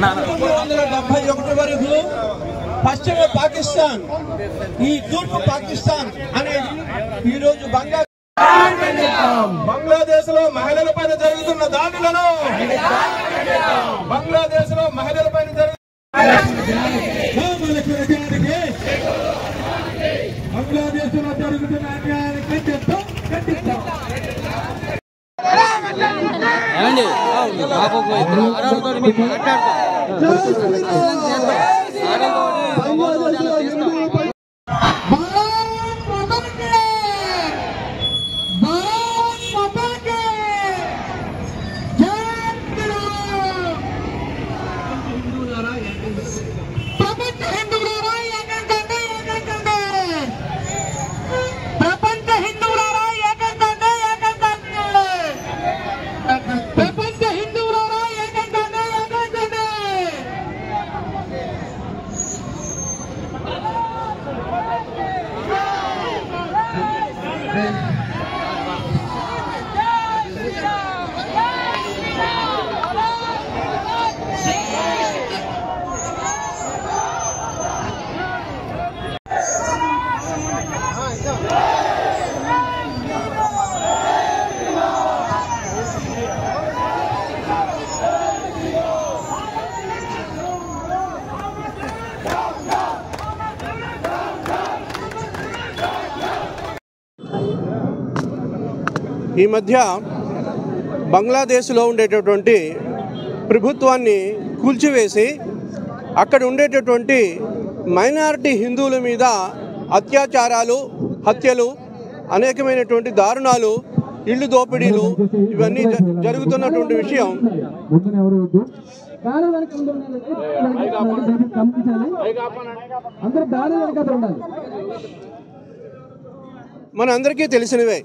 1971 వరకు పశ్చిమ పాకిస్తాన్, ఈ తూర్పు పాకిస్తాన్ అనేది ఈరోజు బంగ్లాదేశ్ లో మహిళల పైన జరుగుతున్న దాడులను, బంగ్లాదేశ్ లో మహిళల పైన బంగ్లాదేశ్ లో జరుగుతున్న అన్యాయానికి ఈ మధ్య బంగ్లాదేశ్లో ఉండేటటువంటి ప్రభుత్వాన్ని కూల్చివేసి అక్కడ ఉండేటటువంటి మైనారిటీ హిందువుల మీద అత్యాచారాలు, హత్యలు, అనేకమైనటువంటి దారుణాలు, ఇళ్ళు దోపిడీలు ఇవన్నీ జరుగుతున్నటువంటి విషయం మనందరికీ తెలిసినవే.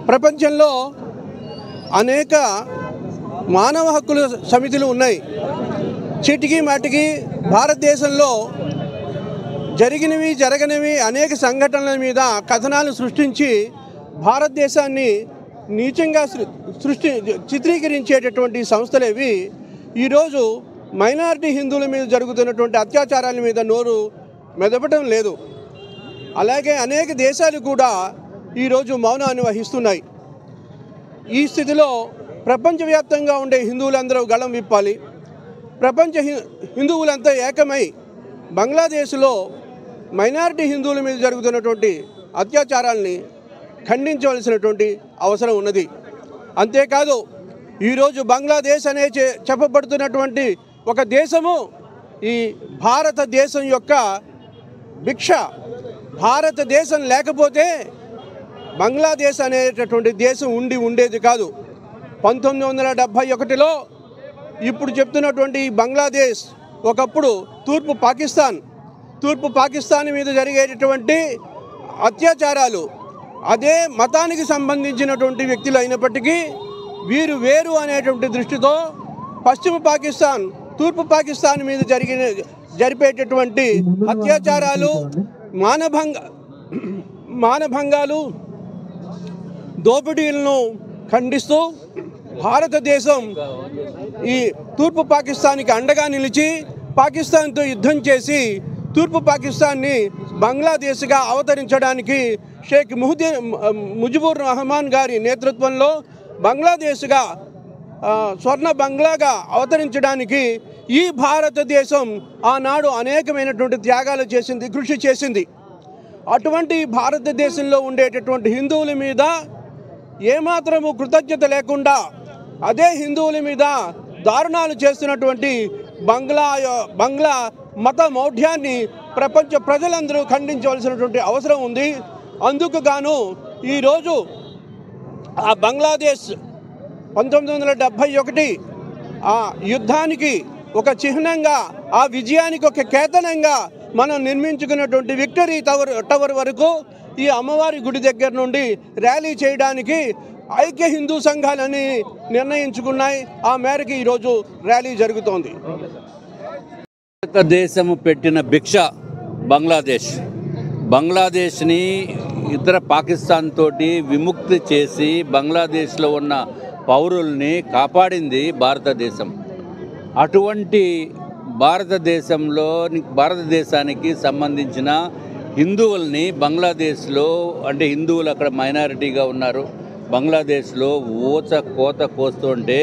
ప్రపంచంలో అనేక మానవ హక్కుల సమితులు ఉన్నాయి. చీటికి మాటికి భారతదేశంలో జరిగినవి జరగనివి అనేక సంఘటనల మీద కథనాలు సృష్టించి భారతదేశాన్ని నీచంగా చిత్రీకరించేటటువంటి సంస్థలేవి ఈరోజు మైనారిటీ హిందువుల మీద జరుగుతున్నటువంటి అత్యాచారాల మీద నోరు మెదపడం లేదు. అలాగే అనేక దేశాలు కూడా ఈరోజు మౌనాన్ని వహిస్తున్నాయి. ఈ స్థితిలో ప్రపంచవ్యాప్తంగా ఉండే హిందువులందరూ గళం విప్పాలి. ప్రపంచ హిందువులంతా ఏకమై బంగ్లాదేశ్లో మైనారిటీ హిందువుల మీద జరుగుతున్నటువంటి అత్యాచారాలని ఖండించవలసినటువంటి అవసరం ఉన్నది. అంతేకాదు ఈరోజు బంగ్లాదేశ్ అనే చెప్పబడుతున్నటువంటి ఒక దేశము ఈ భారతదేశం యొక్క భిక్ష. భారతదేశం లేకపోతే బంగ్లాదేశ్ అనేటటువంటి దేశం ఉండేది కాదు. 1971లో ఇప్పుడు చెప్తున్నటువంటి బంగ్లాదేశ్ ఒకప్పుడు తూర్పు పాకిస్తాన్ మీద జరిగేటటువంటి అత్యాచారాలు అదే మతానికి సంబంధించినటువంటి వ్యక్తులు అయినప్పటికీ వీరు వేరు అనేటువంటి దృష్టితో పశ్చిమ పాకిస్తాన్, తూర్పు పాకిస్తాన్ మీద జరిపేటటువంటి అత్యాచారాలు, మానభంగాలు, దోపిడీలను ఖండిస్తూ భారతదేశం ఈ తూర్పు పాకిస్తాన్కి అండగా నిలిచి పాకిస్తాన్తో యుద్ధం చేసి తూర్పు పాకిస్తాన్ని బంగ్లాదేశ్గా అవతరించడానికి షేక్ ముజిబుర్ రెహమాన్ గారి నేతృత్వంలో బంగ్లాదేశ్గా స్వర్ణ బంగ్లాగా అవతరించడానికి ఈ భారతదేశం ఆనాడు అనేకమైనటువంటి త్యాగాలు చేసింది, కృషి చేసింది. అటువంటి భారతదేశంలో ఉండేటటువంటి హిందువుల మీద ఏమాత్రము కృతజ్ఞత లేకుండా అదే హిందువుల మీద దారుణాలు చేస్తున్నటువంటి బంగ్లా మత మౌఢ్యాన్ని ప్రపంచ ప్రజలందరూ ఖండించవలసినటువంటి అవసరం ఉంది. అందుకు గాను ఈరోజు ఆ బంగ్లాదేశ్ 1971 ఆ యుద్ధానికి ఒక చిహ్నంగా, ఆ విజయానికి ఒక కేతనంగా మనం నిర్మించుకున్నటువంటి విక్టరీ టవర్ వరకు ఈ అమ్మవారి గుడి దగ్గర నుండి ర్యాలీ చేయడానికి ఐక్య హిందూ సంఘాలని నిర్ణయించుకున్నాయి. ఆ మేరకు ఈరోజు ర్యాలీ జరుగుతోంది. భారతదేశము పెట్టిన భిక్ష బంగ్లాదేశ్ని ఇతర పాకిస్తాన్ తోటి విముక్తి చేసి బంగ్లాదేశ్లో ఉన్న పౌరుల్ని కాపాడింది భారతదేశం. అటువంటి భారతదేశానికి సంబంధించిన హిందువుల్ని బంగ్లాదేశ్లో, అంటే హిందువులు అక్కడ మైనారిటీగా ఉన్నారు, బంగ్లాదేశ్లో కోత కోస్తుంటే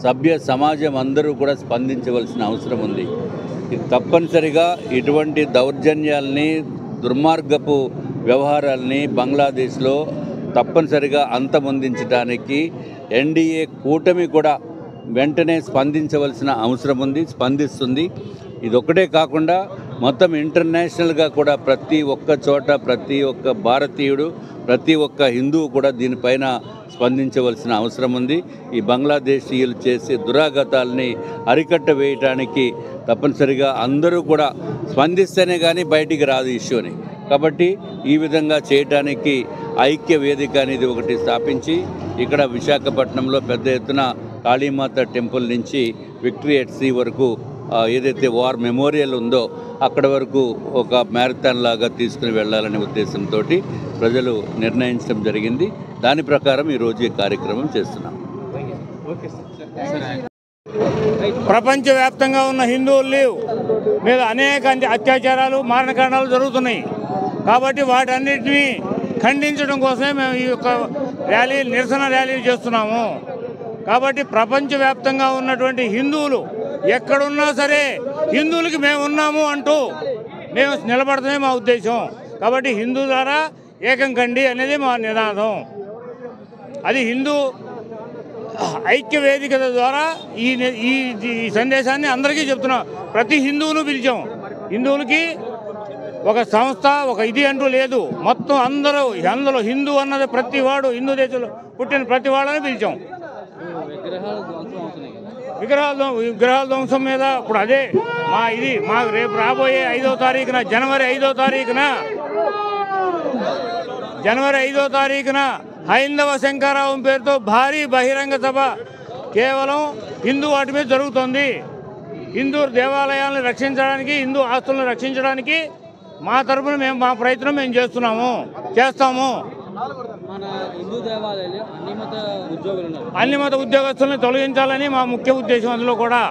సభ్య సమాజం అందరూ కూడా స్పందించవలసిన అవసరం ఉంది. ఇది తప్పనిసరిగా ఇటువంటి దౌర్జన్యాల్ని, దుర్మార్గపు వ్యవహారాల్ని బంగ్లాదేశ్లో తప్పనిసరిగా అంతమొందించడానికి ఎన్డీఏ కూటమి కూడా వెంటనే స్పందించవలసిన అవసరం ఉంది, స్పందిస్తుంది. ఇదొక్కటే కాకుండా మొత్తం ఇంటర్నేషనల్గా కూడా ప్రతి ఒక్క చోట ప్రతి ఒక్క భారతీయుడు, ప్రతి ఒక్క హిందువు కూడా దీనిపైన స్పందించవలసిన అవసరం ఉంది. ఈ బంగ్లాదేశీయులు చేసే దురాగతాలని అరికట్ట వేయటానికి తప్పనిసరిగా అందరూ కూడా స్పందిస్తేనే కానీ బయటికి రాదు ఇష్యూని. కాబట్టి ఈ విధంగా చేయటానికి ఐక్య వేదిక అనేది ఒకటి స్థాపించి ఇక్కడ విశాఖపట్నంలో పెద్ద ఎత్తున కాళీమాత టెంపుల్ నుంచి విక్టరీ ఎట్ సీ వరకు ఏదైతే వార్ మెమోరియల్ ఉందో అక్కడ వరకు ఒక మ్యారథాన్ లాగా తీసుకుని వెళ్ళాలనే ఉద్దేశంతో ప్రజలు నిర్ణయించడం జరిగింది. దాని ప్రకారం ఈరోజు ఈ కార్యక్రమం చేస్తున్నాం. ప్రపంచవ్యాప్తంగా ఉన్న హిందువుల మీద అనేక అత్యాచారాలు, మారణకాండాలు జరుగుతున్నాయి. కాబట్టి వాటన్నిటినీ ఖండించడం కోసమే మేము ఈ యొక్క నిరసన ర్యాలీలు చేస్తున్నాము. కాబట్టి ప్రపంచవ్యాప్తంగా ఉన్నటువంటి హిందువులు ఎక్కడున్నా సరే హిందువులకి మేము ఉన్నాము అంటూ మేము నిలబడటమే మా ఉద్దేశం. కాబట్టి హిందూ ద్వారా ఏకం కండి అనేది మా నినాదం. అది హిందూ ఐక్య వేదిక ద్వారా ఈ సందేశాన్ని అందరికీ చెప్తున్నాం. ప్రతి హిందువును పిలిచాం. హిందువులకి ఒక సంస్థ, ఒక ఇది అంటూ లేదు. మొత్తం అందులో హిందూ అన్నది ప్రతి వాడు, హిందూ దేశంలో పుట్టిన ప్రతి వాళ్ళని పిలిచాం. విగ్రహాల ధ్వంసం మీద ఇప్పుడు అదే మాకు రేపు రాబోయే 5వ తారీఖున జనవరి 5వ తారీఖున హైందవ శంకరావం పేరుతో భారీ బహిరంగ సభ కేవలం హిందూ వాటి మీద జరుగుతుంది. హిందూ దేవాలయాలను రక్షించడానికి, హిందూ ఆస్తులను రక్షించడానికి మా తరఫున మా ప్రయత్నం మేము చేస్తాము. మన హిందూ దేవాలయాలు అన్ని మత ఉద్యోగులు అన్ని మత ఉద్యోగస్తులను తొలగించాలని మా ముఖ్య ఉద్దేశం. అందులో కూడా